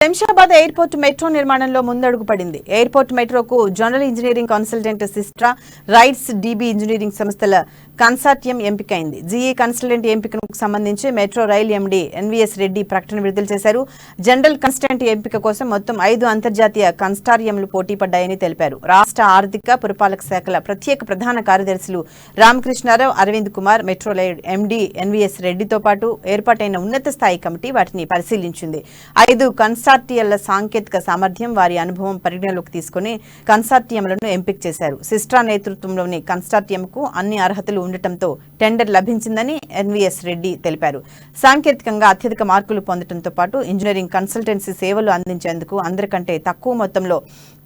Shamshabad airport metro నిర్మాణంలో ముందడుగు పడింది. ఎయిర్పోర్ట్ మెట్రోకు general engineering consultant Systra, RITES DB engineering సంస్థల కన్సార్టియం ఎంపికైంది. జీఈ కన్సల్టెంట్ ఎంపికకు సంబంధించి metro rail MD NVS Reddy ప్రకటన విడుదల చేశారు. జనరల్ కన్సల్టెంట్ ఎంపిక కోసం మొత్తం 5 అంతర్జాతీయ కన్సార్టియంలు పోటీ పడ్డాయని తెలిపారు. రాష్ట్ర ఆర్థిక పురపాలక శాఖల ప్రత్యేక ప్రధాన కార్యదర్శులు Ramakrishna Rao, Arvind Kumar, metro rail MD NVS రెడ్డితో పాటు ఏర్పాటైన ఉన్నత స్థాయి కమిటీ వాటిని పరిశీలించింది. 5 కన్సార్టియంల సాంకేతిక సామర్థ్యం, వారి అనుభవం పరిగణలోకి తీసుకుని కన్సార్టియంలను ఎంపిక చేశారు. సిస్ట్రా నేతృత్వంలోని కన్సార్టియంకు అన్ని అర్హతలు ఉండటంతో టెండర్ లభించిందని ఎన్వీఎస్ రెడ్డి తెలిపారు. సాంకేతికంగా అత్యధిక మార్కులు పొందడంతో పాటు ఇంజనీరింగ్ కన్సల్టెన్సీ సేవలు అందించేందుకు అందరికంటే తక్కువ మొత్తంలో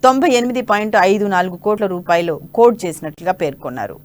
98.54 కోట్ల రూపాయలు కోడ్ చేసినట్లుగా పేర్కొన్నారు.